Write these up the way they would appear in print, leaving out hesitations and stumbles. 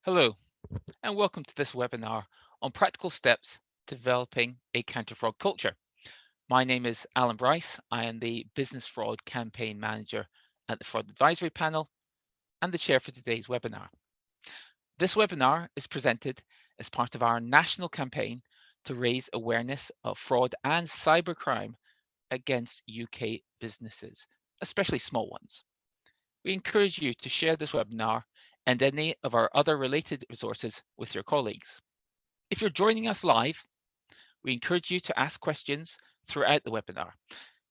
Hello, and welcome to this webinar on practical steps to developing a counter-fraud culture. My name is Alan Bryce. I am the Business Fraud Campaign Manager at the Fraud Advisory Panel and the chair for today's webinar. This webinar is presented as part of our national campaign to raise awareness of fraud and cybercrime against UK businesses, especially small ones. We encourage you to share this webinar and any of our other related resources with your colleagues. If you're joining us live, we encourage you to ask questions throughout the webinar.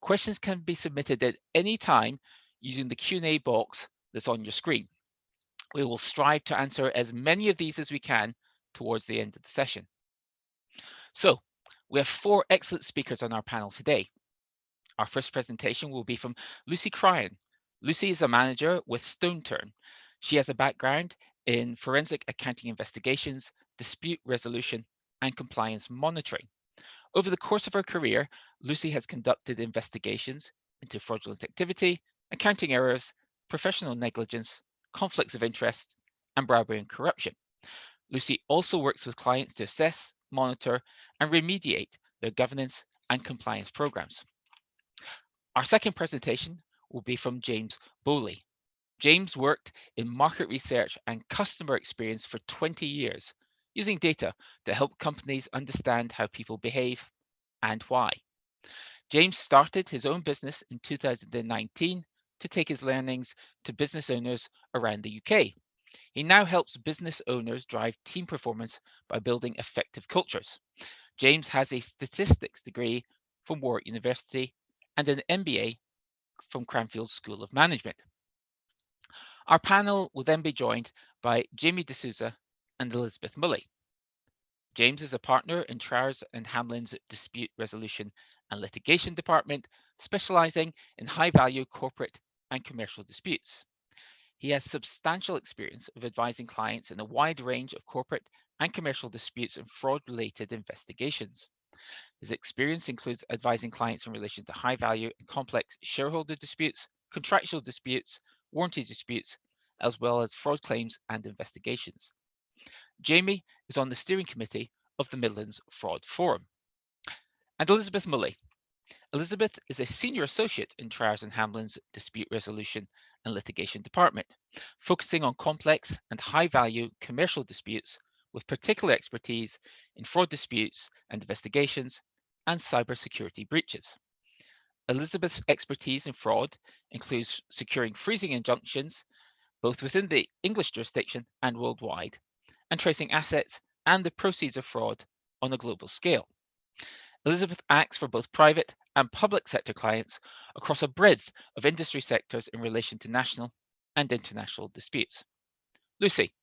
Questions can be submitted at any time using the Q&A box that's on your screen. We will strive to answer as many of these as we can towards the end of the session. So, we have 4 excellent speakers on our panel today. Our first presentation will be from Lucy Cryan. Lucy is a manager with StoneTurn. She has a background in forensic accounting investigations, dispute resolution, and compliance monitoring. Over the course of her career, Lucy has conducted investigations into fraudulent activity, accounting errors, professional negligence, conflicts of interest, and bribery and corruption. Lucy also works with clients to assess, monitor, and remediate their governance and compliance programs. Our second presentation will be from James Bowley. James worked in market research and customer experience for 20 years, using data to help companies understand how people behave and why. James started his own business in 2019 to take his learnings to business owners around the UK. He now helps business owners drive team performance by building effective cultures. James has a statistics degree from Warwick University and an MBA from Cranfield School of Management. Our panel will then be joined by Jamie D'Souza and Elizabeth Mulley. James is a partner in Travers and Hamlin's Dispute Resolution and Litigation Department, specializing in high-value corporate and commercial disputes. He has substantial experience of advising clients in a wide range of corporate and commercial disputes and fraud-related investigations. His experience includes advising clients in relation to high-value and complex shareholder disputes, contractual disputes, warranty disputes, as well as fraud claims and investigations. Jamie is on the steering committee of the Midlands Fraud Forum. And Elizabeth Mulley. Elizabeth is a senior associate in Travers and Hamlin's Dispute Resolution and Litigation Department, focusing on complex and high-value commercial disputes with particular expertise in fraud disputes and investigations and cybersecurity breaches. Elizabeth's expertise in fraud includes securing freezing injunctions, both within the English jurisdiction and worldwide, and tracing assets and the proceeds of fraud on a global scale. Elizabeth acts for both private and public sector clients across a breadth of industry sectors in relation to national and international disputes. Lucy,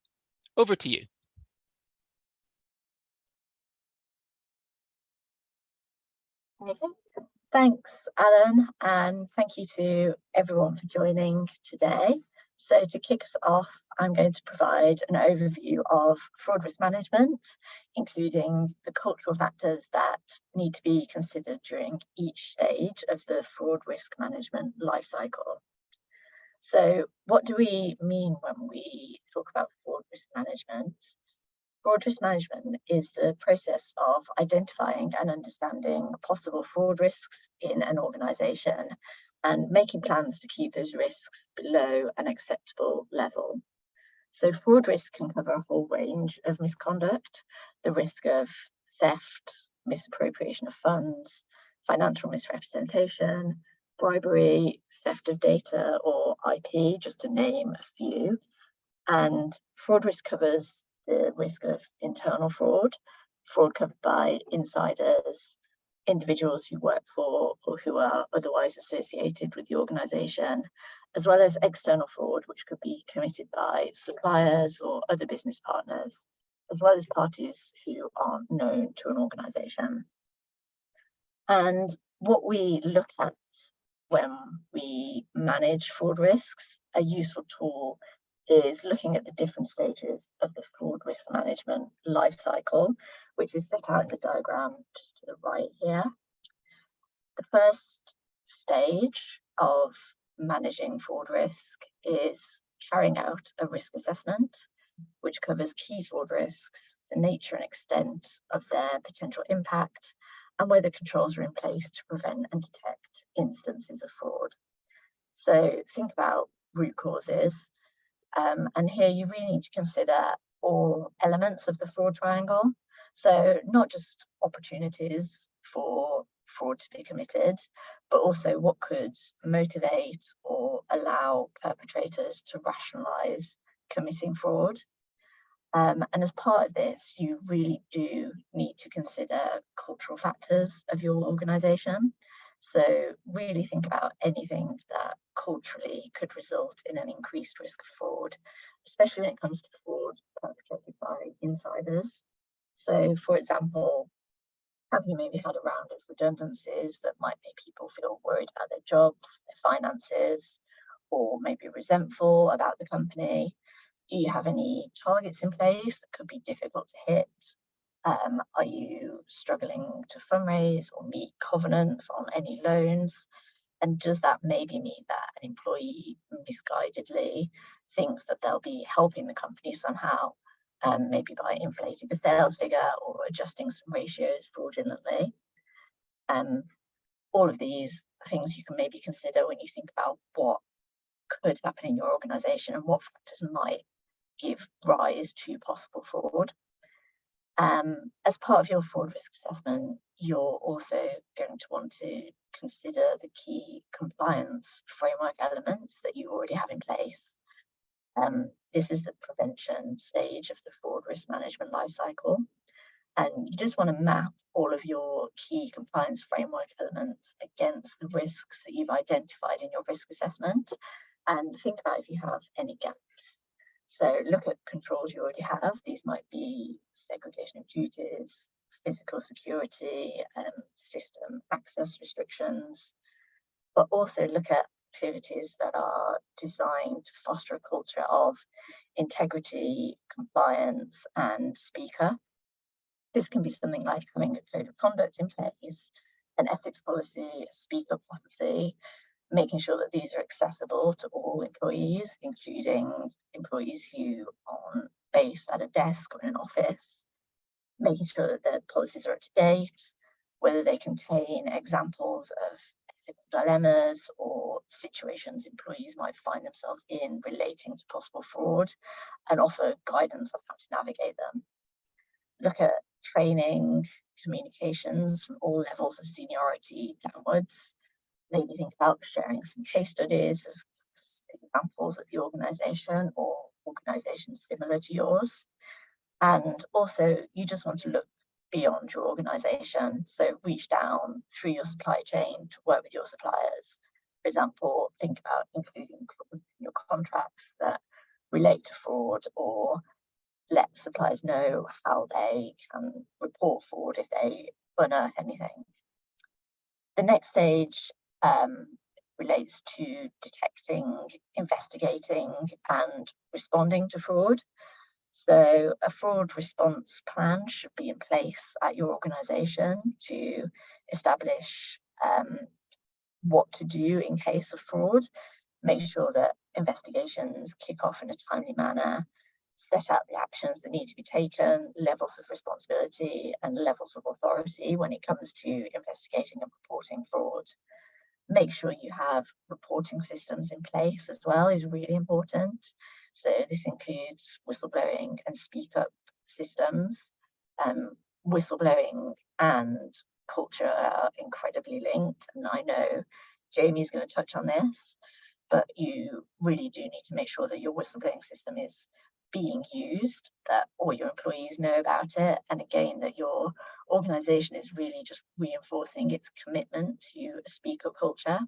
over to you. Okay. Thanks, Alan, and thank you to everyone for joining today. So to kick us off, I'm going to provide an overview of fraud risk management, including the cultural factors that need to be considered during each stage of the fraud risk management lifecycle. So what do we mean when we talk about fraud risk management? Fraud risk management is the process of identifying and understanding possible fraud risks in an organisation and making plans to keep those risks below an acceptable level. So fraud risk can cover a whole range of misconduct, the risk of theft, misappropriation of funds, financial misrepresentation, bribery, theft of data or IP, just to name a few. And fraud risk covers the risk of internal fraud, fraud covered by insiders, individuals who work for or who are otherwise associated with the organisation, as well as external fraud, which could be committed by suppliers or other business partners, as well as parties who aren't known to an organisation. And what we look at when we manage fraud risks, a useful tool is looking at the different stages of the fraud risk management life cycle, which is set out in the diagram just to the right here. The first stage of managing fraud risk is carrying out a risk assessment. which covers key fraud risks, the nature and extent of their potential impact, and whether controls are in place to prevent and detect instances of fraud. So think about root causes. And here you really need to consider all elements of the fraud triangle. So not just opportunities for fraud to be committed, but also what could motivate or allow perpetrators to rationalize committing fraud. And as part of this, you really do need to consider cultural factors of your organization. So really think about anything that culturally could result in an increased risk of fraud, especially when it comes to fraud perpetrated by insiders. So for example, have you maybe had a round of redundancies that might make people feel worried about their jobs, their finances, or maybe resentful about the company? Do you have any targets in place that could be difficult to hit? Are you struggling to fundraise or meet covenants on any loans? And does that maybe mean that an employee misguidedly thinks that they'll be helping the company somehow, maybe by inflating the sales figure or adjusting some ratios fraudulently? All of these things you can maybe consider when you think about what could happen in your organization and what factors might give rise to possible fraud. As part of your fraud risk assessment, you're also going to want to consider the key compliance framework elements that you already have in place. This is the prevention stage of the fraud risk management lifecycle. And you just want to map all of your key compliance framework elements against the risks that you've identified in your risk assessment and think about if you have any gaps. So look at controls you already have. These might be segregation of duties, physical security, system access restrictions, but also look at activities that are designed to foster a culture of integrity, compliance, and speak up. This can be something like having a code of conduct in place, an ethics policy, a speak up policy, making sure that these are accessible to all employees, including employees who are based at a desk or in an office, making sure that the policies are up to date, whether they contain examples of ethical dilemmas or situations employees might find themselves in relating to possible fraud, and offer guidance on how to navigate them. Look at training, communications from all levels of seniority downwards. Maybe think about sharing some case studies of examples of the organization or organizations similar to yours. And also, you just want to look beyond your organization. So reach down through your supply chain to work with your suppliers. For example, think about including clauses in your contracts that relate to fraud, or let suppliers know how they can report fraud if they unearth anything. The next stage relates to detecting, investigating, and responding to fraud. So a fraud response plan should be in place at your organization to establish what to do in case of fraud, make sure that investigations kick off in a timely manner, set out the actions that need to be taken, levels of responsibility and levels of authority when it comes to investigating and reporting fraud. Make sure you have reporting systems in place as well is really important. So this includes whistleblowing and speak up systems. Whistleblowing and culture are incredibly linked, and I know Jamie's going to touch on this, but you really do need to make sure that your whistleblowing system is being used, that all your employees know about it, and again, that your organization is really just reinforcing its commitment to a speak up culture.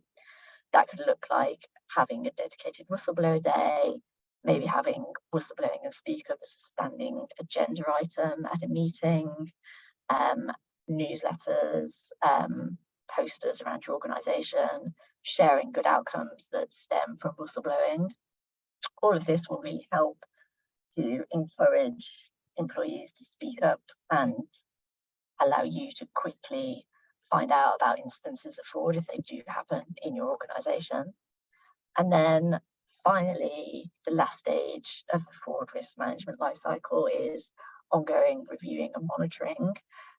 That could look like having a dedicated whistleblower day, maybe having whistleblowing and speak up as a standing agenda item at a meeting, newsletters, posters around your organization, sharing good outcomes that stem from whistleblowing. All of this will really help to encourage employees to speak up and allow you to quickly find out about instances of fraud if they do happen in your organization. And then finally, the last stage of the fraud risk management lifecycle is ongoing reviewing and monitoring.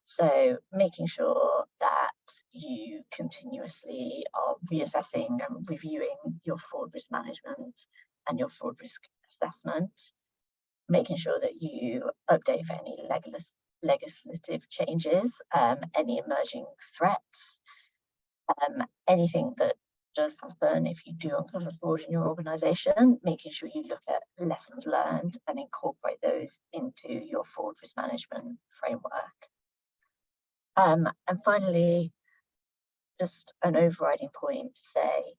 So making sure that you continuously are reassessing and reviewing your fraud risk management and your fraud risk assessment, making sure that you update for any legislative changes, any emerging threats, anything that does happen if you do uncover fraud in your organisation, making sure you look at lessons learned and incorporate those into your fraud risk management framework. And finally, just an overriding point to say,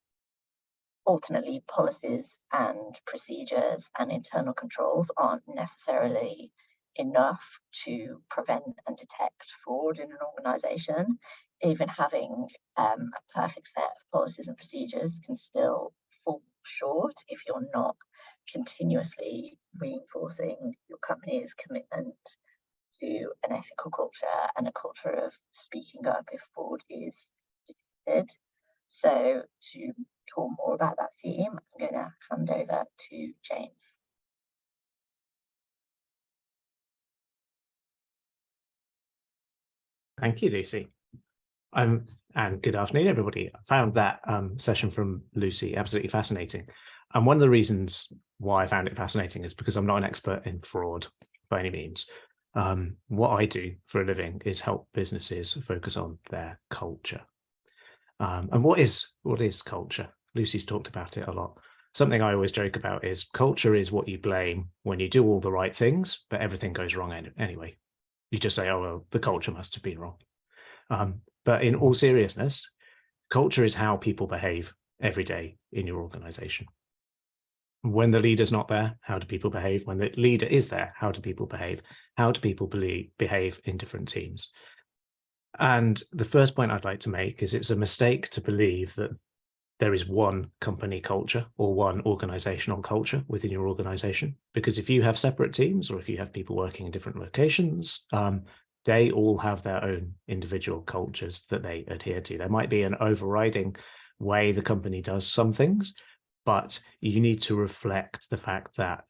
ultimately, policies and procedures and internal controls aren't necessarily enough to prevent and detect fraud in an organisation. Even having a perfect set of policies and procedures can still fall short if you're not continuously reinforcing your company's commitment to an ethical culture and a culture of speaking up if fraud is detected. So to talk more about that theme, I'm going to hand over to James. Thank you, Lucy. And good afternoon, everybody. I found that session from Lucy absolutely fascinating. And one of the reasons why I found it fascinating is because I'm not an expert in fraud by any means. What I do for a living is help businesses focus on their culture. And what is culture? Lucy's talked about it a lot. Something I always joke about is culture is what you blame when you do all the right things, but everything goes wrong anyway. You just say, oh, well, the culture must have been wrong. But in all seriousness, culture is how people behave every day in your organization. When the leader's not there, how do people behave? When the leader is there, how do people behave? How do people behave in different teams? And the first point I'd like to make is it's a mistake to believe that there is one company culture or one organizational culture within your organization. Because if you have separate teams or if you have people working in different locations, they all have their own individual cultures that they adhere to. There might be an overriding way the company does some things, but you need to reflect the fact that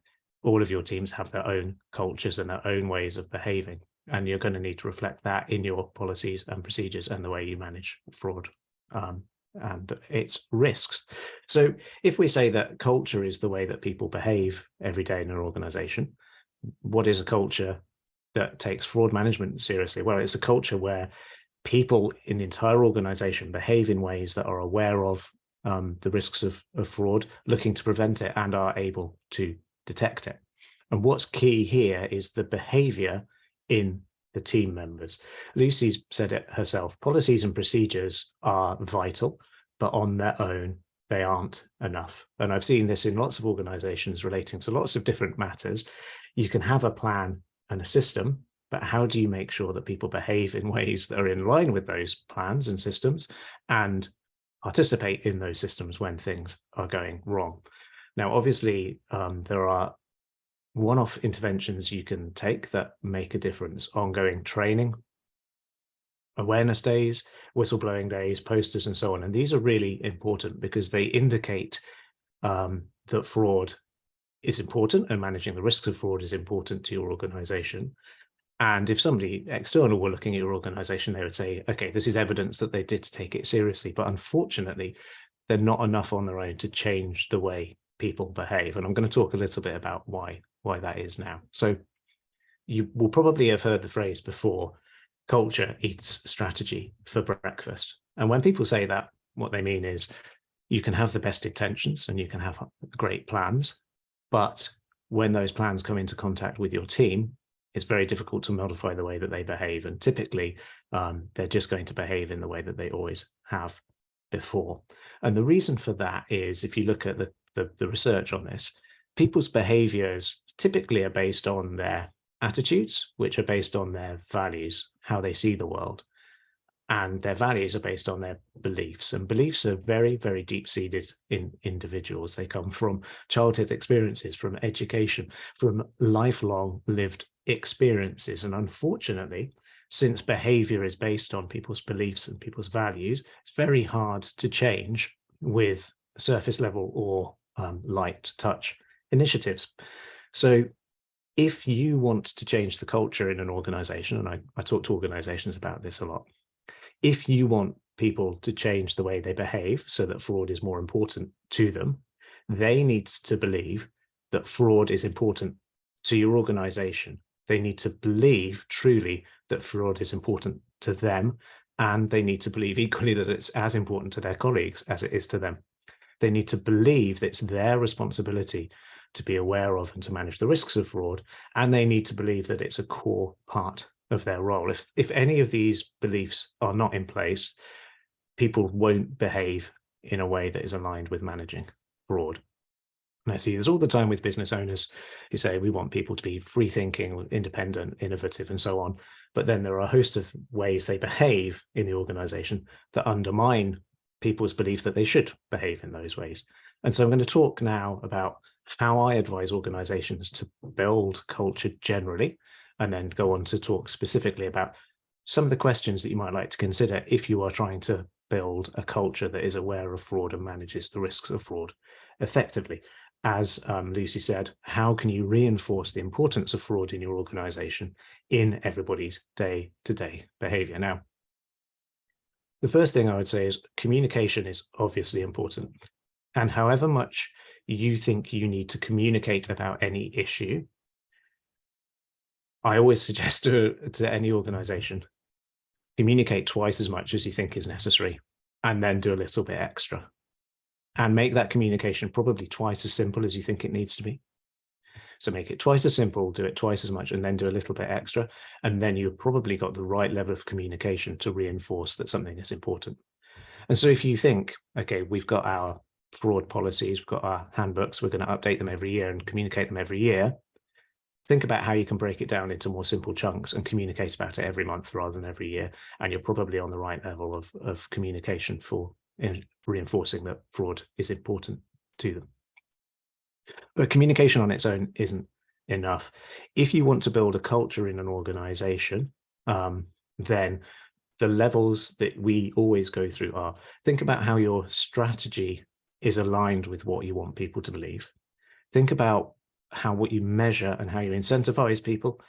all of your teams have their own cultures and their own ways of behaving. And you're going to need to reflect that in your policies and procedures and the way you manage fraud and its risks. So if we say that culture is the way that people behave every day in an organization, what is a culture that takes fraud management seriously? Well, it's a culture where people in the entire organization behave in ways that are aware of the risks of fraud, looking to prevent it, and are able to detect it. And what's key here is the behavior in the team members. Lucy's said it herself, policies and procedures are vital, but on their own, they aren't enough. And I've seen this in lots of organizations relating to lots of different matters. You can have a plan and a system, but how do you make sure that people behave in ways that are in line with those plans and systems and participate in those systems when things are going wrong? Now, obviously, there are one-off interventions you can take that make a difference: ongoing training, awareness days, whistleblowing days, posters, and so on. And these are really important because they indicate that fraud is important and managing the risks of fraud is important to your organization. And if somebody external were looking at your organization, they would say, okay, this is evidence that they did take it seriously. But unfortunately, they're not enough on their own to change the way people behave. And I'm going to talk a little bit about why that is now. So you will probably have heard the phrase before, culture eats strategy for breakfast. And when people say that, what they mean is you can have the best intentions and you can have great plans, but when those plans come into contact with your team, it's very difficult to modify the way that they behave. And typically, they're just going to behave in the way that they always have before. And the reason for that is, if you look at the research on this, people's behaviors typically are based on their attitudes, which are based on their values, how they see the world. And their values are based on their beliefs. And beliefs are very, very deep-seated in individuals. They come from childhood experiences, from education, from lifelong lived experiences. And unfortunately, since behavior is based on people's beliefs and people's values, it's very hard to change with surface level or light touch initiatives. So if you want to change the culture in an organization, and I talk to organizations about this a lot, if you want people to change the way they behave so that fraud is more important to them, they need to believe that fraud is important to your organization. They need to believe truly that fraud is important to them, and they need to believe equally that it's as important to their colleagues as it is to them. They need to believe that it's their responsibility to be aware of and to manage the risks of fraud, and they need to believe that it's a core part of their role. If any of these beliefs are not in place, people won't behave in a way that is aligned with managing fraud. And I see this all the time with business owners who say we want people to be free thinking, independent, innovative, and so on. But then there are a host of ways they behave in the organization that undermine people's belief that they should behave in those ways. And so I'm going to talk now about how I advise organizations to build culture generally, and then go on to talk specifically about some of the questions that you might like to consider if you are trying to build a culture that is aware of fraud and manages the risks of fraud effectively. As Lucy said, how can you reinforce the importance of fraud in your organization in everybody's day-to-day behavior? Now, the first thing I would say is communication is obviously important. And however much you think you need to communicate about any issue, I always suggest to any organization, communicate twice as much as you think is necessary, and then do a little bit extra. And make that communication probably twice as simple as you think it needs to be. So make it twice as simple, do it twice as much, and then do a little bit extra. And then you've probably got the right level of communication to reinforce that something is important. And so if you think, okay, we've got our fraud policies, we've got our handbooks, we're going to update them every year and communicate them every year, think about how you can break it down into more simple chunks and communicate about it every month rather than every year. And you're probably on the right level of communication for reinforcing that fraud is important to them. But communication on its own isn't enough. If you want to build a culture in an organization, then the levels that we always go through are, think about how your strategy is aligned with what you want people to believe. Think about how what you measure and how you incentivize people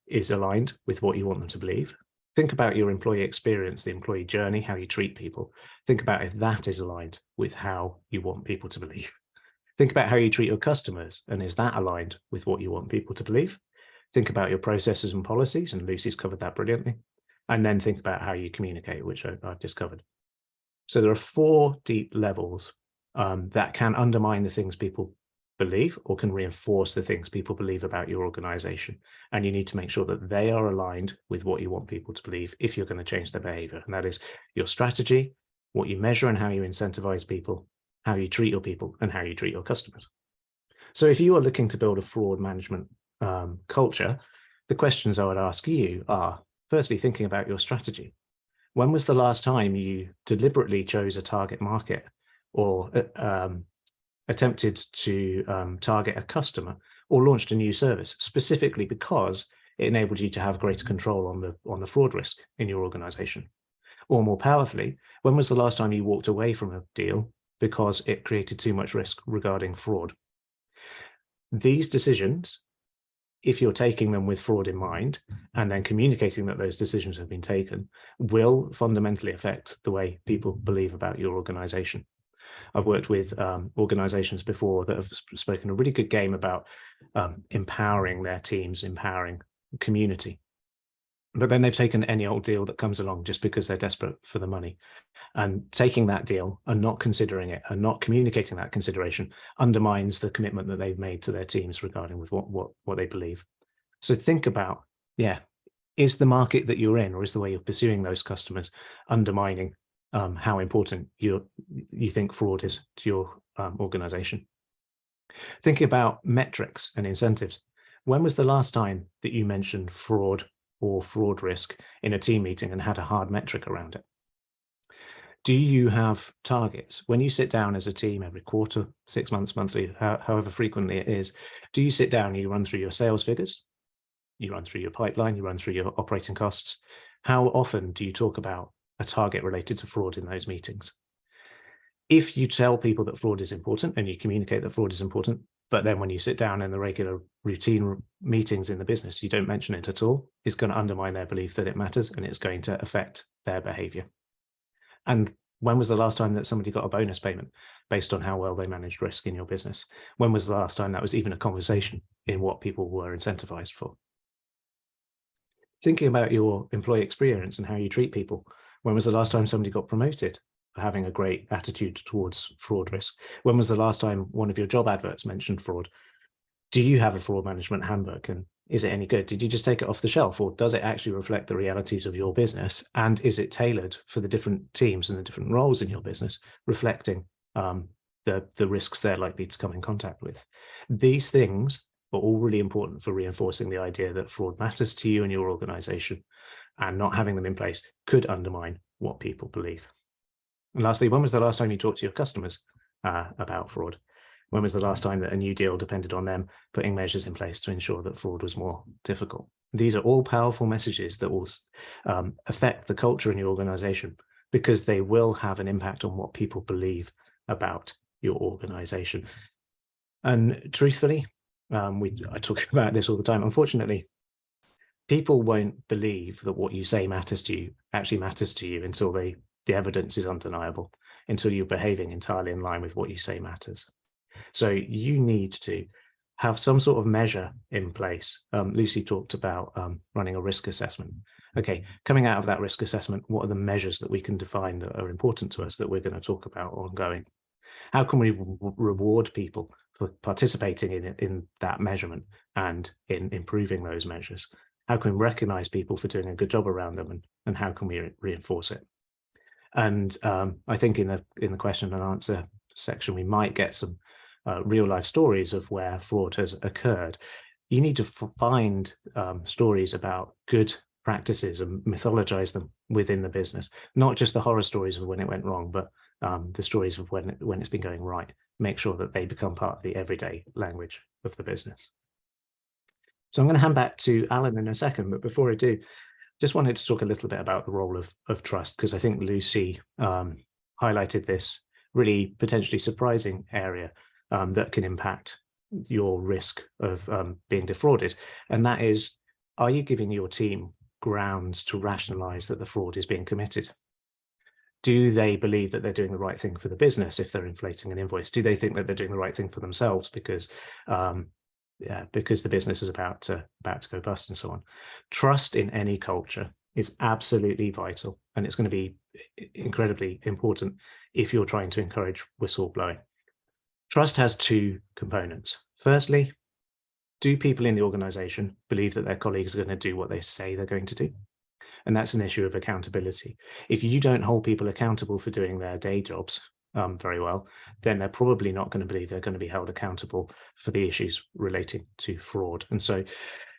is aligned with what you want them to believe. Think about your employee experience, the employee journey, how you treat people. Think about if that is aligned with how you want people to believe. Think about how you treat your customers, and is that aligned with what you want people to believe? Think about your processes and policies, and Lucy's covered that brilliantly. And then think about how you communicate, which I've just covered. So there are 4 deep levels that can undermine the things people believe or can reinforce the things people believe about your organization. And you need to make sure that they are aligned with what you want people to believe if you're going to change their behavior. And that is your strategy, what you measure and how you incentivize people, how you treat your people, and how you treat your customers. So if you are looking to build a fraud management culture, the questions I would ask you are, firstly, thinking about your strategy. When was the last time you deliberately chose a target market or attempted to target a customer or launched a new service specifically because it enabled you to have greater control on the fraud risk in your organization? Or more powerfully, when was the last time you walked away from a deal because it created too much risk regarding fraud? These decisions, if you're taking them with fraud in mind and then communicating that those decisions have been taken, will fundamentally affect the way people believe about your organization. I've worked with organizations before that have spoken a really good game about empowering their teams, empowering community. But then they've taken any old deal that comes along just because they're desperate for the money. And taking that deal and not considering it and not communicating that consideration undermines the commitment that they've made to their teams regarding with what they believe. So think about, is the market that you're in, or is the way you're pursuing those customers undermining how important you think fraud is to your organization? Thinking about metrics and incentives. When was the last time that you mentioned fraud or fraud risk in a team meeting and had a hard metric around it? Do you have targets? When you sit down as a team every quarter, 6 months, monthly, however frequently it is, do you sit down and you run through your sales figures? You run through your pipeline, you run through your operating costs. How often do you talk about a target related to fraud in those meetings? If you tell people that fraud is important and you communicate that fraud is important, but then when you sit down in the regular routine meetings in the business, you don't mention it at all, it's going to undermine their belief that it matters, and it's going to affect their behavior. And when was the last time that somebody got a bonus payment based on how well they managed risk in your business? When was the last time that was even a conversation in what people were incentivized for? Thinking about your employee experience and how you treat people, when was the last time somebody got promoted for having a great attitude towards fraud risk? When was the last time one of your job adverts mentioned fraud? Do you have a fraud management handbook, and is it any good? Did you just take it off the shelf, or does it actually reflect the realities of your business? And is it tailored for the different teams and the different roles in your business, reflecting the risks they're likely to come in contact with? These things are all really important for reinforcing the idea that fraud matters to you and your organization, and not having them in place could undermine what people believe. And lastly, when was the last time you talked to your customers about fraud? When was the last time that a new deal depended on them putting measures in place to ensure that fraud was more difficult? These are all powerful messages that will affect the culture in your organization, because they will have an impact on what people believe about your organization. And truthfully, I talk about this all the time. Unfortunately, people won't believe that what you say matters to you actually matters to you until the evidence is undeniable, until you're behaving entirely in line with what you say matters. So you need to have some sort of measure in place. Lucy talked about running a risk assessment. Okay, coming out of that risk assessment, what are the measures that we can define that are important to us that we're going to talk about ongoing? How can we reward people for participating in that measurement and in improving those measures? How can we recognize people for doing a good job around them, and how can we reinforce it? And I think in the question and answer section, we might get some real life stories of where fraud has occurred. You need to find stories about good practices and mythologize them within the business, not just the horror stories of when it went wrong, but the stories of when it's been going right. Make sure that they become part of the everyday language of the business. So I'm going to hand back to Alan in a second, but before I do, just wanted to talk a little bit about the role of trust, because I think Lucy highlighted this really potentially surprising area that can impact your risk of being defrauded. And that is, are you giving your team grounds to rationalize that the fraud is being committed? Do they believe that they're doing the right thing for the business if they're inflating an invoice? Do they think that they're doing the right thing for themselves because the business is about to go bust and so on? Trust in any culture is absolutely vital, and it's going to be incredibly important if you're trying to encourage whistleblowing. Trust has two components. Firstly, do people in the organization believe that their colleagues are going to do what they say they're going to do? And that's an issue of accountability. If you don't hold people accountable for doing their day jobs very well, then they're probably not going to believe they're going to be held accountable for the issues relating to fraud. And so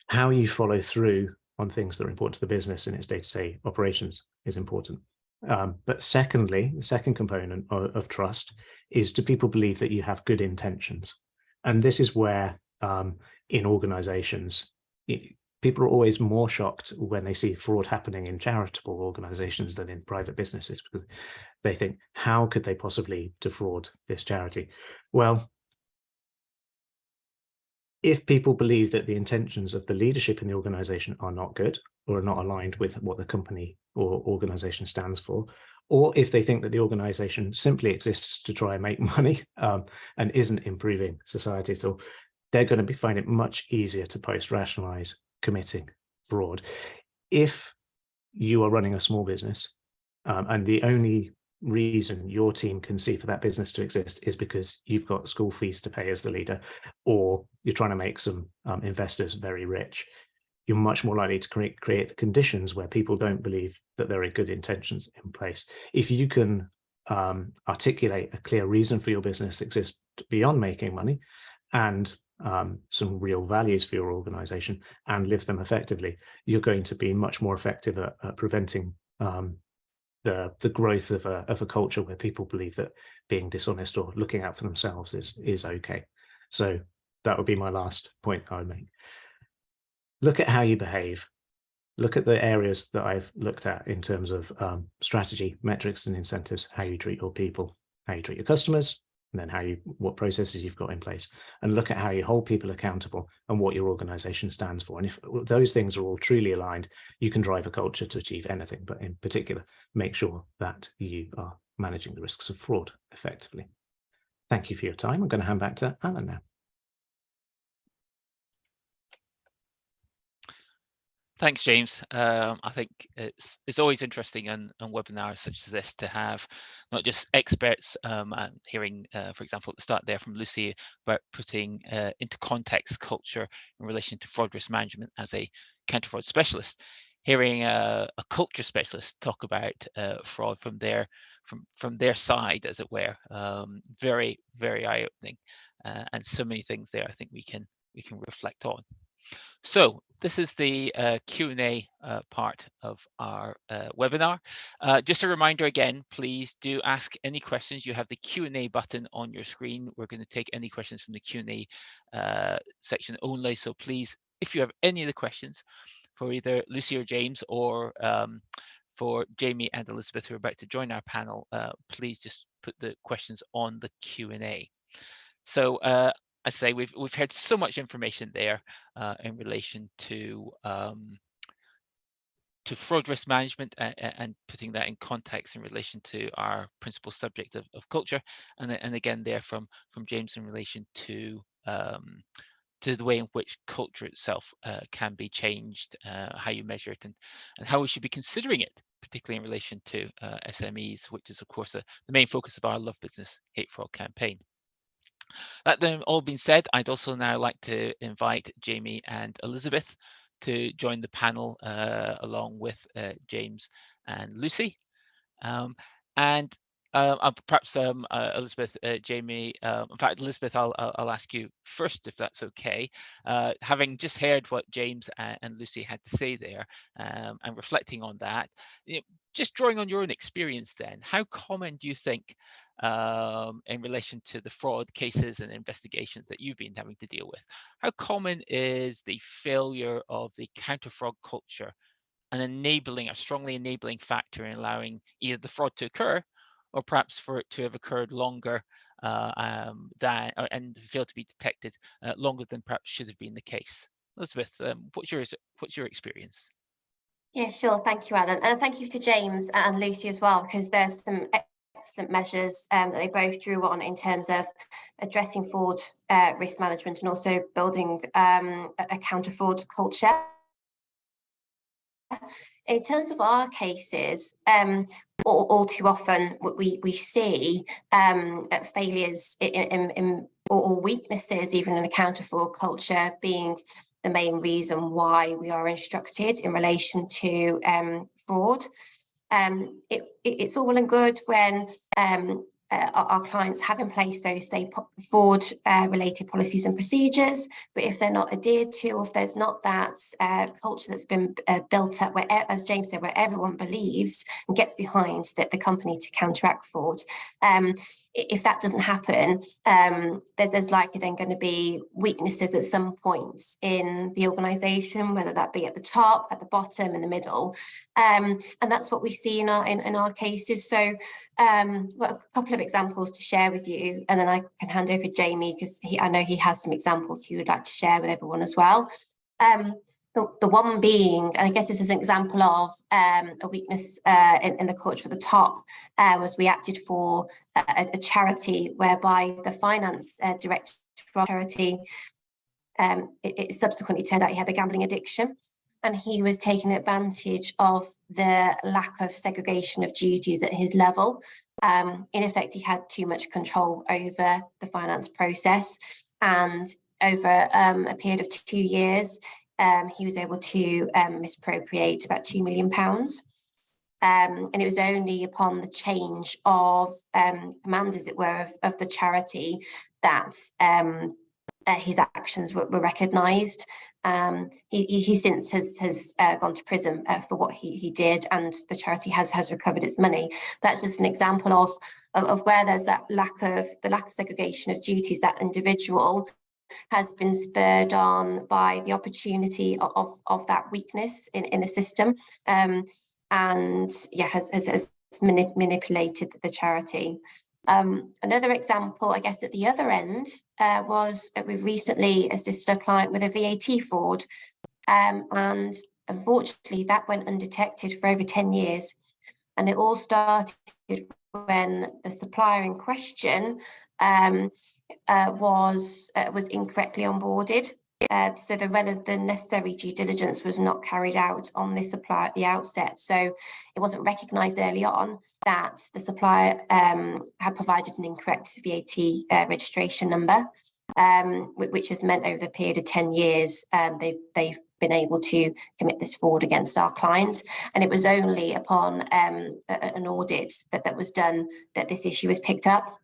how you follow through on things that are important to the business in its day-to-day operations is important. But secondly, the second component of trust is, do people believe that you have good intentions? And this is where in organizations, people are always more shocked when they see fraud happening in charitable organizations than in private businesses, because they think, how could they possibly defraud this charity? Well, if people believe that the intentions of the leadership in the organization are not good, or are not aligned with what the company or organization stands for, or if they think that the organization simply exists to try and make money and isn't improving society at all, they're going to find it much easier to post-rationalize committing fraud. If you are running a small business and the only reason your team can see for that business to exist is because you've got school fees to pay as the leader, or you're trying to make some investors very rich, you're much more likely to create the conditions where people don't believe that there are good intentions in place. If you can articulate a clear reason for your business to exist beyond making money, and some real values for your organization, and live them effectively, you're going to be much more effective at preventing the growth of a culture where people believe that being dishonest or looking out for themselves is okay. So that would be my last point I would make. Look at how you behave. Look at the areas that I've looked at in terms of strategy, metrics, and incentives, how you treat your people. how you treat your customers, and then what processes you've got in place, and look at how you hold people accountable and what your organization stands for. And if those things are all truly aligned, you can drive a culture to achieve anything, but in particular, make sure that you are managing the risks of fraud effectively. Thank you for your time. I'm going to hand back to Alan now. Thanks, James. I think it's always interesting on webinars such as this to have not just experts and hearing, for example, at the start there from Lucy about putting into context culture in relation to fraud risk management as a counter-fraud specialist, hearing a culture specialist talk about fraud from their side, as it were. Very, very eye-opening, and so many things there I think we can reflect on. So this is the Q&A part of our webinar. Just a reminder again, please do ask any questions. You have the Q&A button on your screen. We're going to take any questions from the Q&A section only. So please, if you have any of the questions for either Lucy or James, or for Jamie and Elizabeth who are about to join our panel, please just put the questions on the Q&A. So I say we've had so much information there in relation to fraud risk management and putting that in context in relation to our principal subject of culture, and again there from James in relation to the way in which culture itself can be changed, how you measure it, and how we should be considering it, particularly in relation to SMEs, which is of course the main focus of our Love Business Hate Fraud campaign. That then all being said, I'd also now like to invite Jamie and Elizabeth to join the panel along with James and Lucy. And perhaps Elizabeth, Jamie, in fact, Elizabeth, I'll ask you first, if that's okay. Having just heard what James and Lucy had to say there, and reflecting on that, just drawing on your own experience then, how common do you think in relation to the fraud cases and investigations that you've been having to deal with, how common is the failure of the counter-fraud culture a strongly enabling factor in allowing either the fraud to occur, or perhaps for it to have occurred longer and failed to be detected longer than perhaps should have been the case? Elizabeth, what's your experience? Yeah, sure. Thank you, Alan. And thank you to James and Lucy as well, because there's some excellent measures that they both drew on in terms of addressing fraud risk management and also building a counter-fraud culture. In terms of our cases, all too often we see failures or weaknesses even in a counter-fraud culture being the main reason why we are instructed in relation to fraud. It's all well and good when our clients have in place those fraud related policies and procedures, but if they're not adhered to, or if there's not that culture that's been built up where, as James said, where everyone believes and gets behind the company to counteract fraud, if that doesn't happen, there's likely then going to be weaknesses at some points in the organisation, whether that be at the top, at the bottom, in the middle, and that's what we see in our cases. So got a couple of examples to share with you, and then I can hand over to Jamie, because I know he has some examples he would like to share with everyone as well. The one being, and I guess this is an example of a weakness in the culture at the top, was we acted for a charity whereby the finance director of the charity, it subsequently turned out he had a gambling addiction, and he was taking advantage of the lack of segregation of duties at his level. In effect, he had too much control over the finance process, and over a period of 2 years, he was able to misappropriate about £2 million. And it was only upon the change of command, as it were, of the charity that his actions were recognised. He since has gone to prison for what he did, and the charity has recovered its money. That's just an example of where there's that lack of segregation of duties. That individual has been spurred on by the opportunity of that weakness in the system, and yeah, has manipulated the charity. Another example, I guess, at the other end was that we've recently assisted a client with a VAT fraud, and unfortunately that went undetected for over 10 years. And it all started when the supplier in question was incorrectly onboarded. So the necessary due diligence was not carried out on this supplier at the outset. So it wasn't recognised early on that the supplier had provided an incorrect VAT registration number, which has meant over the period of 10 years, they've been able to commit this fraud against our client. And it was only upon an audit that was done that this issue was picked up.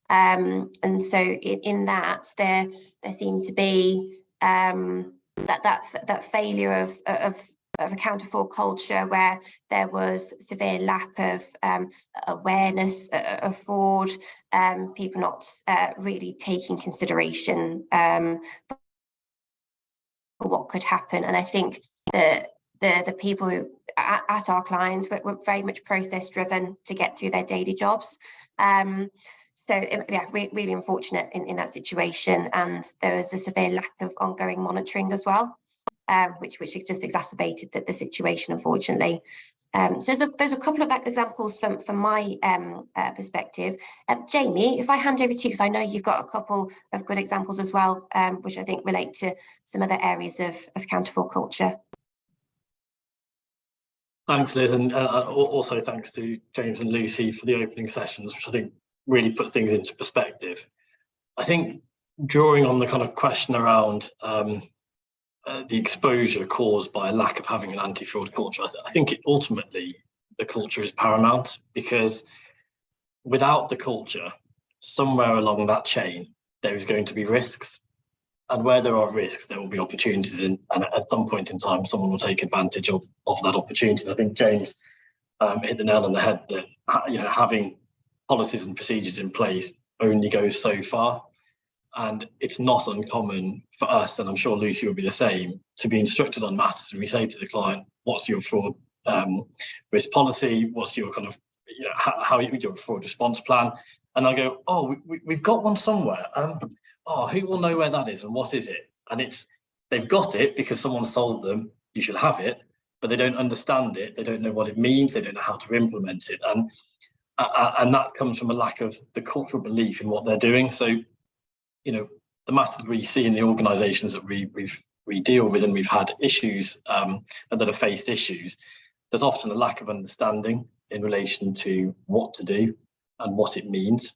And so in that, there seemed to be that failure of a counter fraud culture, where there was severe lack of awareness of fraud, people not really taking consideration for what could happen. And I think that the people who at our clients were very much process driven to get through their daily jobs. So yeah, really unfortunate in that situation. And there was a severe lack of ongoing monitoring as well, which just exacerbated the situation, unfortunately. So there's a couple of examples from my perspective. Jamie, if I hand over to you, because I know you've got a couple of good examples as well, which I think relate to some other areas of counter fraud culture. Thanks, Liz, and also thanks to James and Lucy for the opening sessions, which I think really put things into perspective. I think drawing on the kind of question around the exposure caused by a lack of having an anti-fraud culture, I think ultimately the culture is paramount, because without the culture, somewhere along that chain, there is going to be risks. And where there are risks, there will be opportunities, and at some point in time, someone will take advantage of that opportunity. And I think James hit the nail on the head that having policies and procedures in place only goes so far. And it's not uncommon for us, and I'm sure Lucy will be the same, to be instructed on matters. And we say to the client, what's your fraud risk policy? What's your kind of, how your fraud response plan? And I go, oh, we've got one somewhere. Who will know where that is and what is it? And they've got it because someone told them you should have it, but they don't understand it. They don't know what it means. They don't know how to implement it. And that comes from a lack of the cultural belief in what they're doing. So, the matters we see in the organisations that we deal with, and we've had issues and that have faced issues, there's often a lack of understanding in relation to what to do and what it means.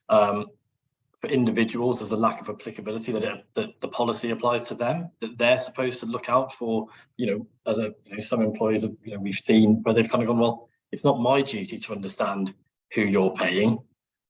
For individuals, there's a lack of applicability that the policy applies to them, that they're supposed to look out for. Some employees, we've seen where they've kind of gone, well, it's not my duty to understand who you're paying.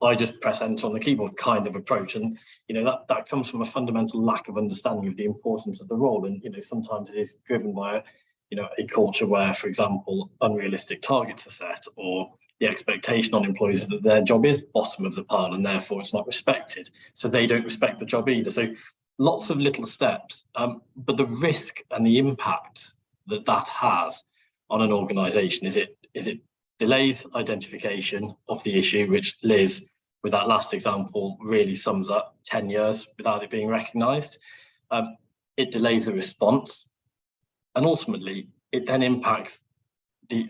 I just press enter on the keyboard kind of approach. And, that comes from a fundamental lack of understanding of the importance of the role. And, sometimes it is driven by a culture where, for example, unrealistic targets are set, or the expectation on employees is that their job is bottom of the pile and therefore it's not respected. So they don't respect the job either. So lots of little steps, but the risk and the impact that has on an organisation is it delays identification of the issue, which Liz, with that last example, really sums up 10 years without it being recognised. It delays the response, and ultimately it then impacts the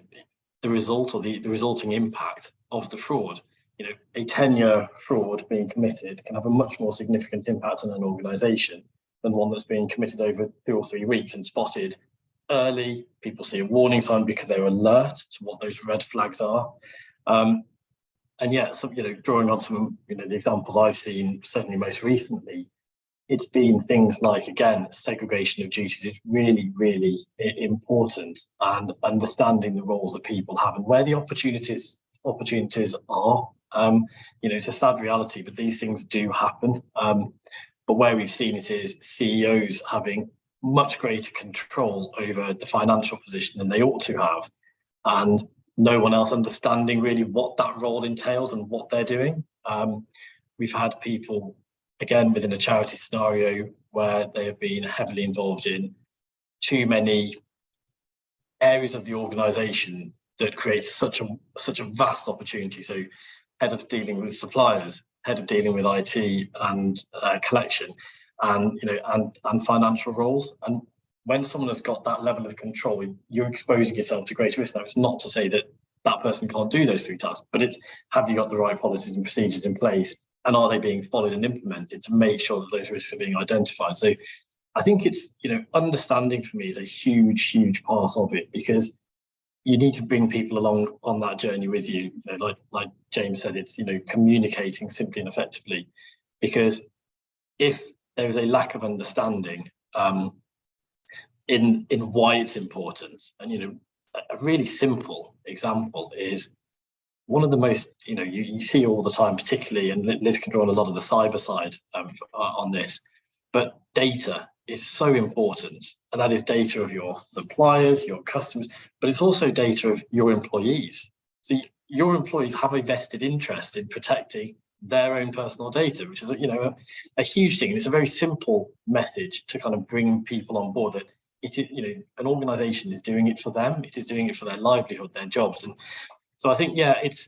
result, or the resulting impact of the fraud. A 10-year fraud being committed can have a much more significant impact on an organisation than one that's being committed over 2 or 3 weeks and spotted early. People see a warning sign because they're alert to what those red flags are. And yet, drawing on some the examples I've seen, certainly most recently, it's been things like, again, segregation of duties is really, really important, and understanding the roles that people have and where the opportunities are. It's a sad reality, but these things do happen. But where we've seen it is CEOs having much greater control over the financial position than they ought to have, and no one else understanding really what that role entails and what they're doing. We've had people, again, within a charity scenario, where they have been heavily involved in too many areas of the organisation that creates such a vast opportunity. So head of dealing with suppliers, head of dealing with IT and collection, and and financial roles. And when someone has got that level of control, you're exposing yourself to greater risk. Now, it's not to say that that person can't do those 3 tasks, but it's, have you got the right policies and procedures in place, and are they being followed and implemented to make sure that those risks are being identified? So I think it's, understanding for me is a huge part of it, because you need to bring people along on that journey with you. Like James said, it's, communicating simply and effectively, because if there is a lack of understanding in why it's important, and a really simple example is one of the most, you see all the time, particularly, and Liz can draw on a lot of the cyber side on this, but data is so important, and that is data of your suppliers, your customers, but it's also data of your employees. So your employees have a vested interest in protecting their own personal data, which is a huge thing. And it's a very simple message to kind of bring people on board that it is, an organization is doing it for them, it is doing it for their livelihood, their jobs. And so I think, it's,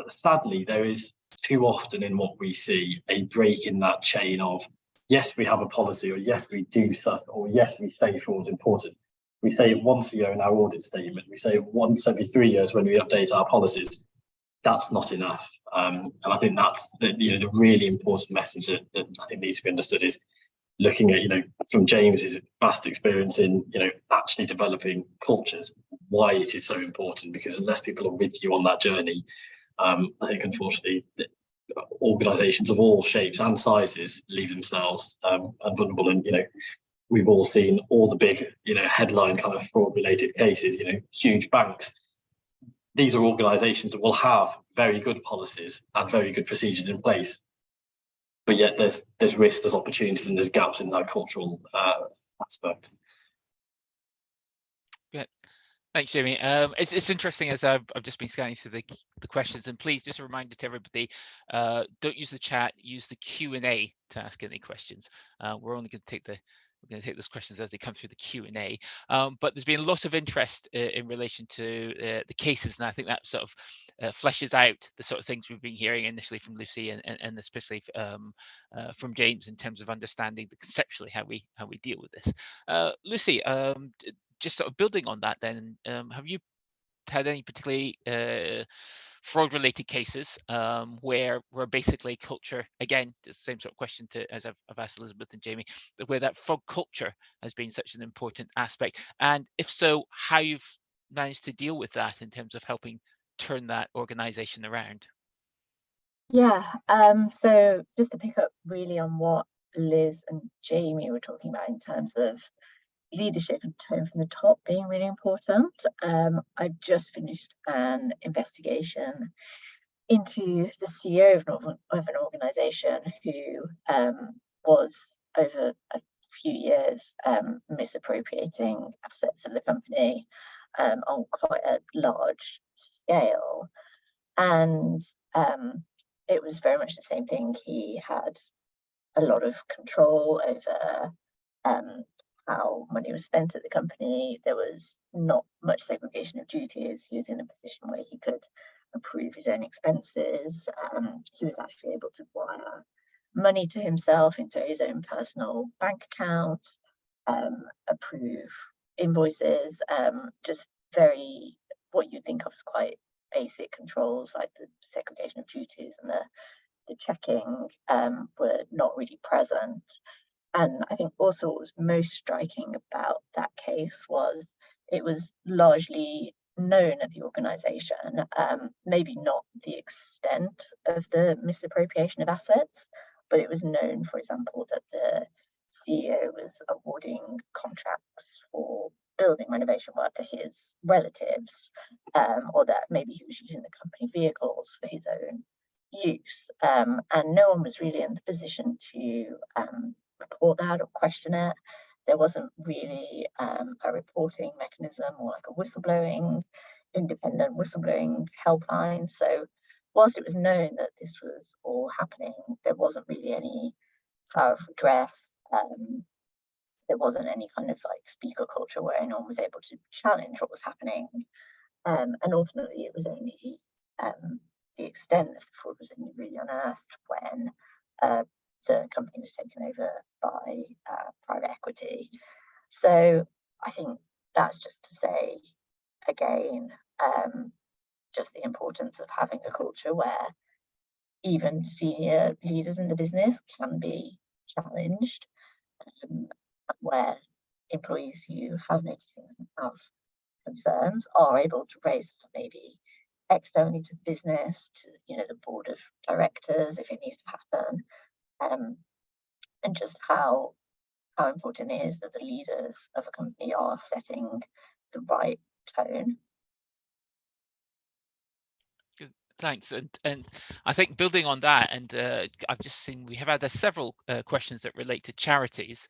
sadly, there is too often in what we see a break in that chain of, yes, we have a policy, or yes, we do stuff, or yes, we say fraud's important. We say it once a year in our audit statement. We say it once every 3 years when we update our policies. That's not enough. And I think that's the really important message that I think needs to be understood, is looking at, from James's vast experience in, actually developing cultures, why it is so important, because unless people are with you on that journey, I think, unfortunately, organizations of all shapes and sizes leave themselves vulnerable. And we've all seen all the big headline kind of fraud related cases, huge banks. These are organizations that will have very good policies and very good procedures in place, but yet there's risks, there's opportunities, and there's gaps in that cultural aspect. Thanks, Jamie. It's interesting, as I've just been scanning through the questions, and please, just a reminder to everybody, don't use the chat, use the Q&A to ask any questions. We're only going to take those questions as they come through the Q&A. But there's been a lot of interest in relation to the cases, and I think that sort of fleshes out the sort of things we've been hearing initially from Lucy and especially from James, in terms of understanding conceptually how we deal with this. Lucy, just sort of building on that, then, have you had any particularly fraud-related cases where basically culture, again, the same sort of question as I've asked Elizabeth and Jamie, where that fraud culture has been such an important aspect, and if so, how you've managed to deal with that in terms of helping turn that organisation around? Yeah, so just to pick up really on what Liz and Jamie were talking about in terms of leadership and tone from the top being really important. I've just finished an investigation into the CEO of an organisation who was over a few years misappropriating assets of the company on quite a large scale, and it was very much the same thing. He had a lot of control over how money was spent at the company. There was not much segregation of duties. He was in a position where he could approve his own expenses. He was actually able to wire money to himself into his own personal bank account, approve invoices, just very, what you think of as quite basic controls, like the segregation of duties and the checking were not really present. And I think also what was most striking about that case was it was largely known at the organisation, maybe not the extent of the misappropriation of assets, but it was known, for example, that the CEO was awarding contracts for building renovation work to his relatives, or that maybe he was using the company vehicles for his own use. And no one was really in the position to report that or question it. There wasn't really a reporting mechanism or like a independent whistleblowing helpline. So whilst it was known that this was all happening, there wasn't really any power of redress. There wasn't any kind of like speaker culture where anyone was able to challenge what was happening. And ultimately it was only the extent of the fraud was only really unearthed when the company was taken over by private equity. So I think that's just to say, again, just the importance of having a culture where even senior leaders in the business can be challenged, where employees who have noticed things and have concerns are able to raise them maybe externally to business, to the board of directors if it needs to happen, and just how important it is that the leaders of a company are setting the right tone. Thanks, and I think building on that, and I've just seen we have had several questions that relate to charities,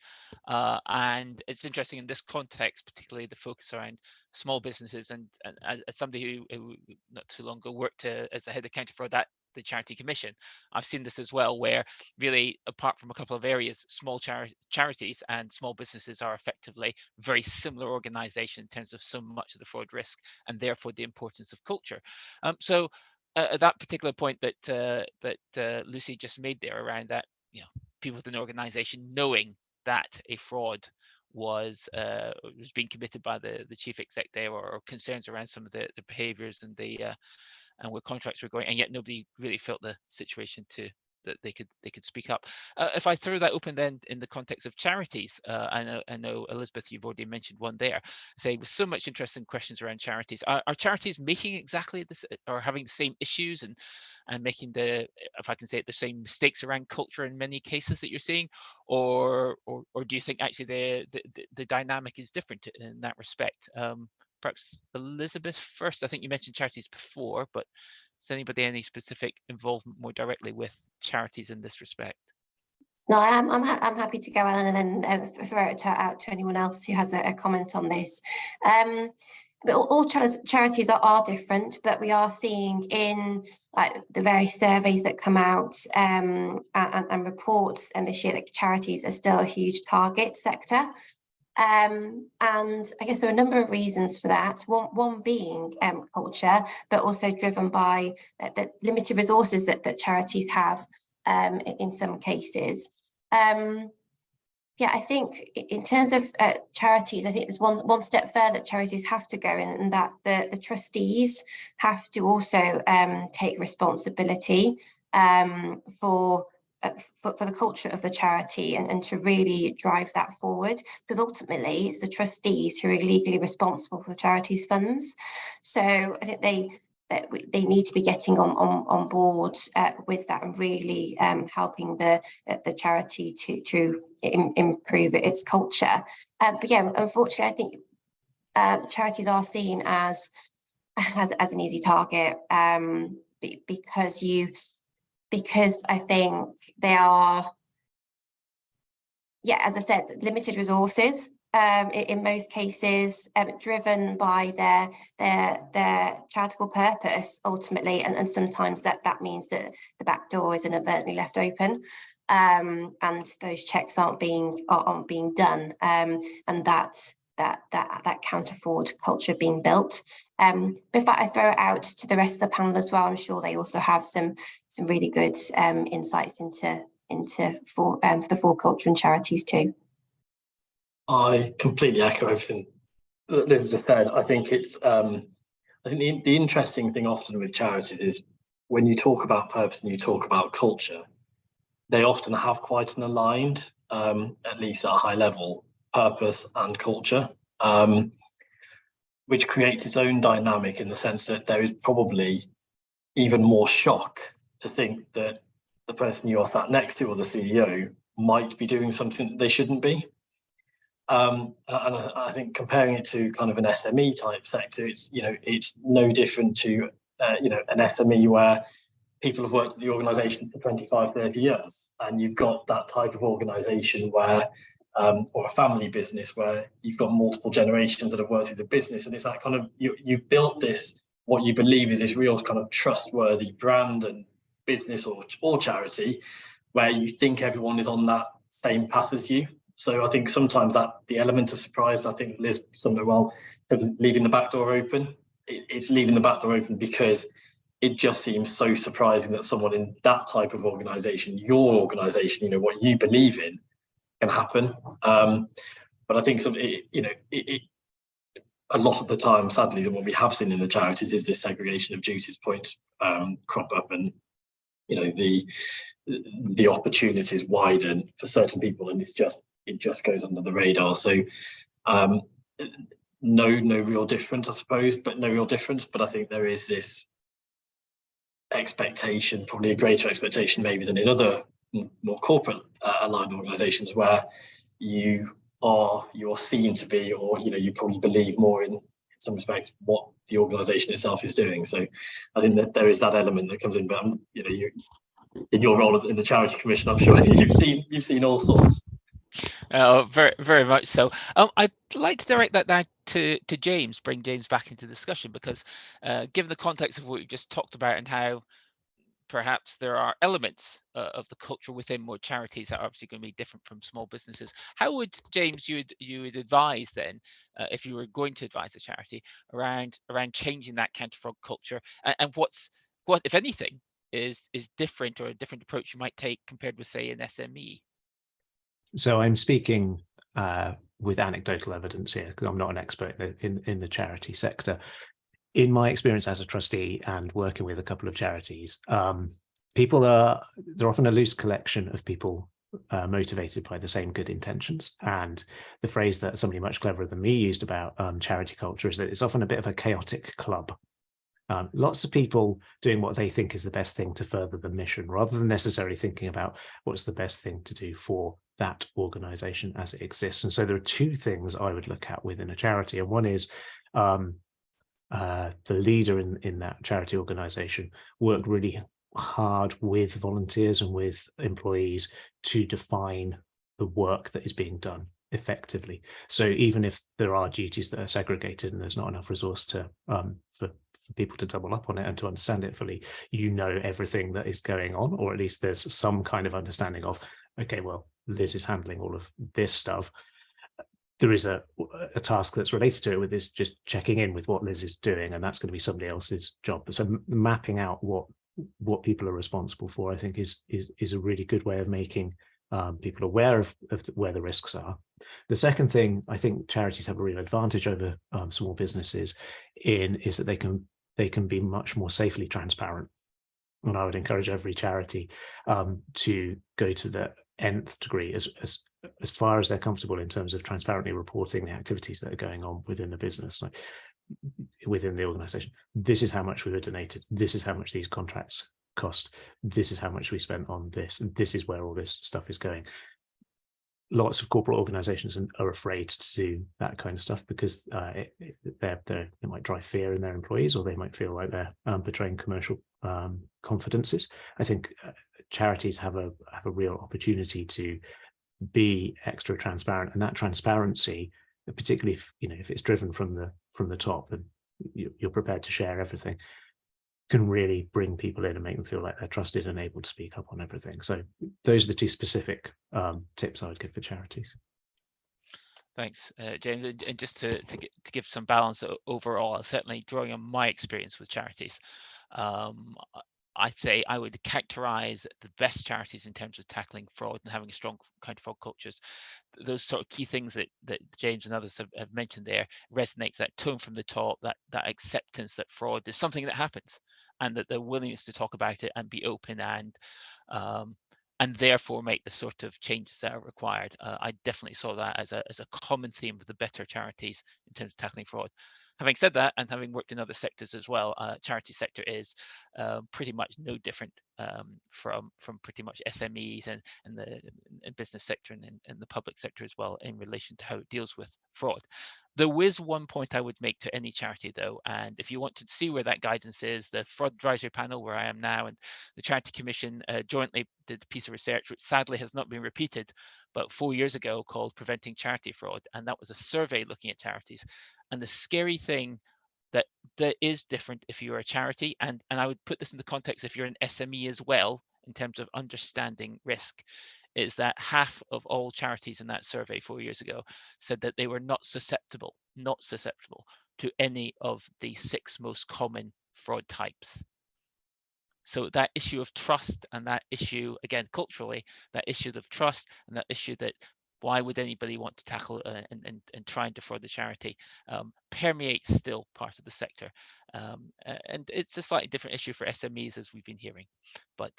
and it's interesting in this context, particularly the focus around small businesses. And as somebody who not too long ago worked as the head of counter fraud at the Charity Commission, I've seen this as well, where really, apart from a couple of areas, small charities and small businesses are effectively very similar organisations in terms of so much of the fraud risk, and therefore the importance of culture. So. That particular point that Lucy just made there around that, people within an organisation knowing that a fraud was being committed by the chief exec there, or concerns around some of the behaviours and and where contracts were going, and yet nobody really felt the situation that they could speak up. If I throw that open then in the context of charities, I know Elizabeth, you've already mentioned one there. Say, with so much interesting questions around charities, are charities making exactly this, or having the same issues and making if I can say it, the same mistakes around culture in many cases that you're seeing, or do you think actually the dynamic is different in that respect? Perhaps Elizabeth first. I think you mentioned charities before, but is anybody any specific involvement more directly with charities in this respect? No, I'm happy to go, Alan, and then throw it out to anyone else who has a comment on this. But all charities are different, but we are seeing in the various surveys that come out and reports this year that charities are still a huge target sector. And I guess there are a number of reasons for that. One being culture, but also driven by the limited resources that charities have in some cases. Yeah, I think in terms of charities, I think there's one step further that charities have to go in, and that the trustees have to also take responsibility for the culture of the charity and to really drive that forward, because ultimately it's the trustees who are legally responsible for the charity's funds. So I think they need to be getting on board with that, and really helping the charity to improve its culture. But yeah, unfortunately, I think charities are seen as an easy target because I think they are, as I said, limited resources in most cases, driven by their charitable purpose ultimately, and sometimes that means that the back door is inadvertently left open, and those checks aren't being done, and that counter fraud culture being built. But if I throw it out to the rest of the panel as well, I'm sure they also have some really good insights into the fraud culture and charities too. I completely echo everything that Liz just said. I think it's I think the interesting thing often with charities is when you talk about purpose and you talk about culture, they often have quite an aligned, at least at a high level, purpose and culture, which creates its own dynamic in the sense that there is probably even more shock to think that the person you are sat next to, or the CEO, might be doing something that they shouldn't be. And I think comparing it to kind of an SME type sector, it's no different to an SME where people have worked at the organisation for 25, 30 years, and you've got that type of organisation where, or a family business where you've got multiple generations that have worked through the business, and it's that kind of you've built this, what you believe is this real kind of trustworthy brand and business or charity, where you think everyone is on that same path as you. So I think sometimes that the element of surprise, I think Liz summed it well, in terms of leaving the back door open. It's leaving the back door open because it just seems so surprising that someone in that type of organisation, your organisation, what you believe in, can happen. But I think a lot of the time, sadly, what we have seen in the charities is this segregation of duties points crop up, and the opportunities widen for certain people, and it just goes under the radar. So no real difference, I suppose, but no real difference. But I think there is this expectation, probably a greater expectation maybe than in other more corporate aligned organizations, where you are seen to be, or you probably believe more in some respects what the organization itself is doing. So I think that there is that element that comes in, but you in your role in the charity commission, I'm sure you've seen all sorts. Very, very much so. I'd like to direct that now to James, bring James back into the discussion, because given the context of what we just talked about and how perhaps there are elements of the culture within more charities that are obviously going to be different from small businesses. How would, James, you would advise then, if you were going to advise a charity around changing that counter fraud culture, and what, if anything, is different, or a different approach you might take compared with, say, an SME? So I'm speaking with anecdotal evidence here, because I'm not an expert in the charity sector. In my experience as a trustee and working with a couple of charities, they're often a loose collection of people motivated by the same good intentions. And the phrase that somebody much cleverer than me used about charity culture is that it's often a bit of a chaotic club. Lots of people doing what they think is the best thing to further the mission, rather than necessarily thinking about what's the best thing to do for that organization as it exists. And so there are two things I would look at within a charity. And one is the leader in that charity organization work really hard with volunteers and with employees to define the work that is being done effectively. So even if there are duties that are segregated and there's not enough resource to for people to double up on it and to understand it fully, everything that is going on, or at least there's some kind of understanding of, okay, well, Liz is handling all of this stuff. There is a task that's related to it, with this just checking in with what Liz is doing, and that's going to be somebody else's job. So mapping out what people are responsible for, I think, is a really good way of making people aware of where the risks are. The second thing I think charities have a real advantage over small businesses is that they can be much more safely transparent. And I would encourage every charity to go to the nth degree, as far as they're comfortable, in terms of transparently reporting the activities that are going on within the business, like within the organization. This is how much we were donated. This is how much these contracts cost. This is how much we spent on this. And this is where all this stuff is going. Lots of corporate organizations are afraid to do that kind of stuff, because it might drive fear in their employees, or they might feel like they're betraying commercial confidences. I think charities have a real opportunity to be extra transparent, and that transparency, particularly if it's driven from the top, and you're prepared to share everything, can really bring people in and make them feel like they're trusted and able to speak up on everything. So those are the two specific tips I would give for charities. Thanks, James. And just to give some balance overall, certainly drawing on my experience with charities, I'd say I would characterize the best charities in terms of tackling fraud and having strong counter fraud cultures. Those sort of key things that James and others have mentioned there resonates, that tone from the top, that acceptance that fraud is something that happens, and that the willingness to talk about it and be open and therefore make the sort of changes that are required. I definitely saw that as a common theme of the better charities in terms of tackling fraud. Having said that, and having worked in other sectors as well, charity sector is pretty much no different from pretty much SMEs and the business sector and the public sector as well, in relation to how it deals with fraud. There is one point I would make to any charity, though, and if you want to see where that guidance is, the Fraud Advisory Panel, where I am now, and the Charity Commission jointly did a piece of research, which sadly has not been repeated, but 4 years ago, called Preventing Charity Fraud, and that was a survey looking at charities. And the scary thing that is different if you're a charity, and I would put this in the context if you're an SME as well, in terms of understanding risk, is that half of all charities in that survey 4 years ago said that they were not susceptible to any of the 6 most common fraud types. So that issue of trust, and that issue, again, culturally, that issue of trust, and that issue that why would anybody want to tackle and try and defraud the charity, permeates still part of the sector. And it's a slightly different issue for SMEs, as we've been hearing. But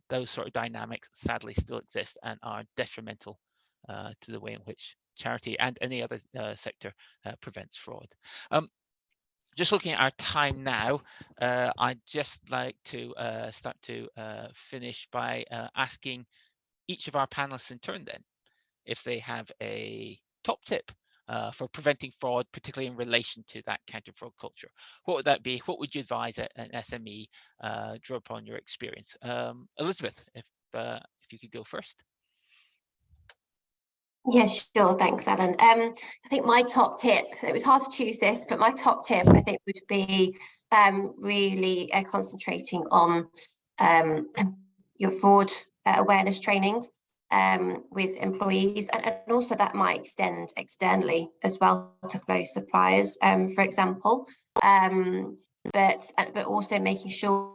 those sort of dynamics sadly still exist and are detrimental to the way in which charity and any other sector prevents fraud. Just looking at our time now, I'd just like to start to finish by asking each of our panelists in turn then, if they have a top tip for preventing fraud, particularly in relation to that counter-fraud culture. What would that be? What would you advise an SME draw upon your experience? Elizabeth, if you could go first. Yeah, sure. Thanks, Alan. I think my top tip, it was hard to choose this, but my top tip, I think, would be really concentrating on your fraud awareness training with employees, and also that might extend externally as well to close suppliers, for example. But also making sure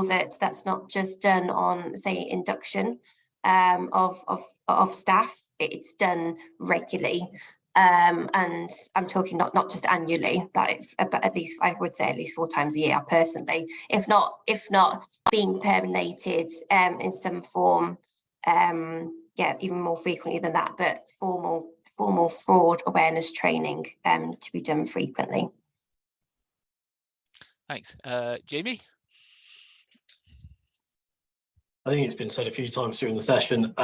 that that's not just done on, say, induction of staff. It's done regularly, and I'm talking not just annually, but at least, I would say, at least 4 times a year personally, if not being permeated in some form, yeah, even more frequently than that, but formal fraud awareness training to be done frequently. Thanks. Jamie? I think it's been said a few times during the session,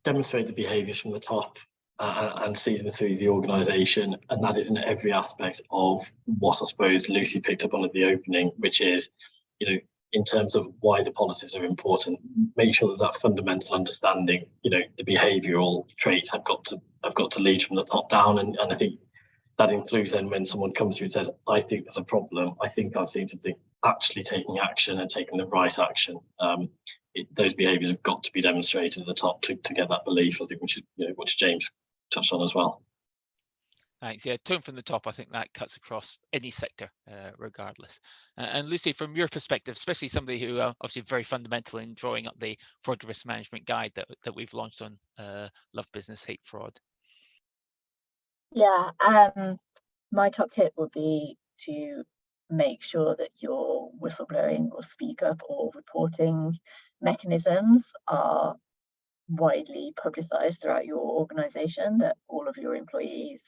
demonstrate the behaviours from the top and see them through the organisation. And that is in every aspect of what I suppose Lucy picked up on at the opening, which is, in terms of why the policies are important, make sure there's that fundamental understanding, the behavioural traits have got to lead from the top down. And I think that includes then when someone comes to you and says, I think there's a problem, I think I've seen something, actually taking action and taking the right action. Those behaviours have got to be demonstrated at the top to get that belief, I think, which James touched on as well. Thanks. Yeah, tone from the top, I think that cuts across any sector, regardless. And Lucy, from your perspective, especially somebody who obviously very fundamental in drawing up the fraud risk management guide that we've launched on Love Business, Hate Fraud. Yeah, my top tip would be to make sure that your whistleblowing or speak up or reporting mechanisms are widely publicized throughout your organization, that all of your employees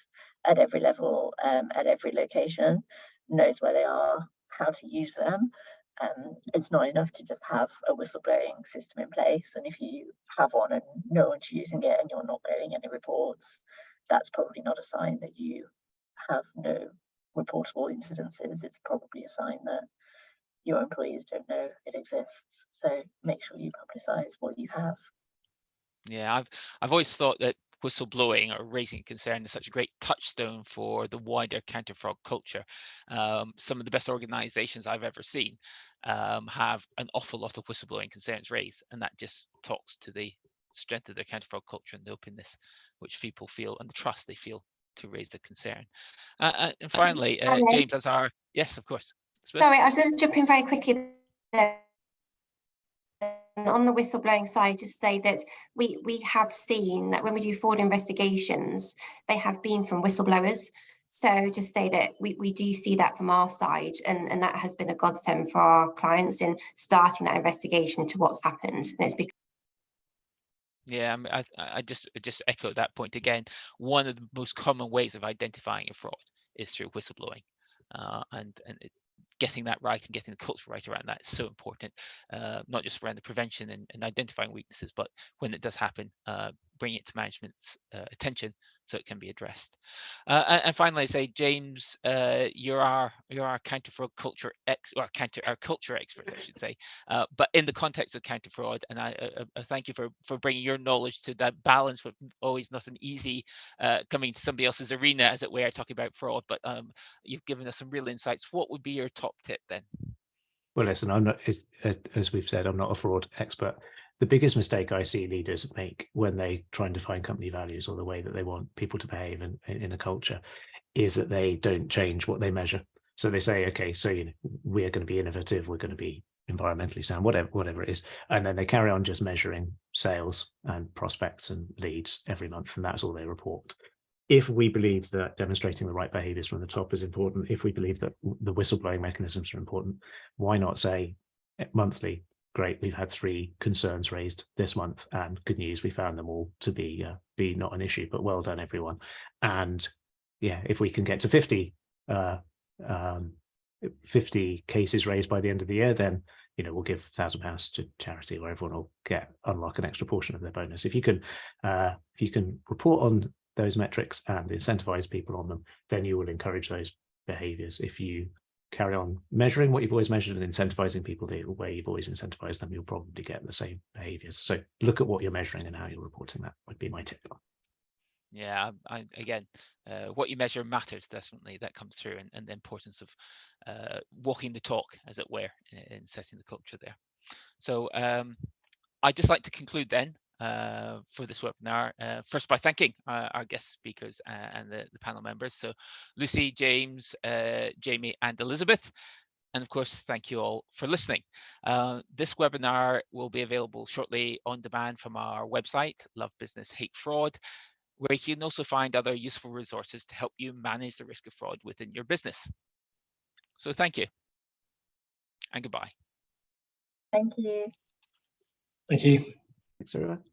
at every level, at every location, knows where they are, how to use them. It's not enough to just have a whistleblowing system in place, and if you have one and no one's using it and you're not getting any reports, that's probably not a sign that you have no reportable incidences. It's probably a sign that your employees don't know it exists. So make sure you publicize what you have. Yeah, I've always thought that whistleblowing or raising concern is such a great touchstone for the wider counter-fraud culture. Some of the best organizations I've ever seen have an awful lot of whistleblowing concerns raised, and that just talks to the strength of their counter-fraud culture and the openness which people feel and the trust they feel to raise the concern. And finally, James, as our, yes, of course. Sorry, I was going to jump in very quickly there. On the whistleblowing side, just say that we have seen that when we do fraud investigations, they have been from whistleblowers. So just say that we do see that from our side, and that has been a godsend for our clients in starting that investigation into what's happened. And it's because yeah, I just echo that point again. One of the most common ways of identifying a fraud is through whistleblowing, and getting that right and getting the culture right around that is so important, not just around the prevention and identifying weaknesses, but when it does happen, bringing it to management's attention so it can be addressed. And finally, I say, James, you're our counter fraud culture our culture expert, I should say, but in the context of counter fraud. And I thank you for bringing your knowledge to that balance, with always not an easy coming to somebody else's arena, as it were, talking about fraud. But you've given us some real insights. What would be your top tip then? Well, listen, I'm not, as we've said, I'm not a fraud expert. The biggest mistake I see leaders make when they try and define company values or the way that they want people to behave in a culture is that they don't change what they measure. So they say, okay, so we are going to be innovative, we're going to be environmentally sound, whatever it is. And then they carry on just measuring sales and prospects and leads every month, and that's all they report. If we believe that demonstrating the right behaviors from the top is important, if we believe that the whistleblowing mechanisms are important, why not say monthly, great, we've had 3 concerns raised this month, and good news, we found them all to be not an issue, but well done, everyone. And yeah, if we can get to 50 cases raised by the end of the year, then we'll give £1,000 to charity, or everyone will unlock an extra portion of their bonus. If you can report on those metrics and incentivize people on them, then you will encourage those behaviors. If you carry on measuring what you've always measured and incentivizing people the way you've always incentivized them, you'll probably get the same behaviors. So look at what you're measuring and how you're reporting. That would be my tip. Yeah, again, what you measure matters, definitely. That comes through, and the importance of walking the talk, as it were, in setting the culture there. So I'd just like to conclude then for this webinar, first by thanking our guest speakers and the panel members. So Lucy, James, Jamie and Elizabeth. And of course, thank you all for listening. This webinar will be available shortly on demand from our website, Love Business Hate Fraud, where you can also find other useful resources to help you manage the risk of fraud within your business. So thank you and goodbye. Thank you. Thank you. Thanks, everyone.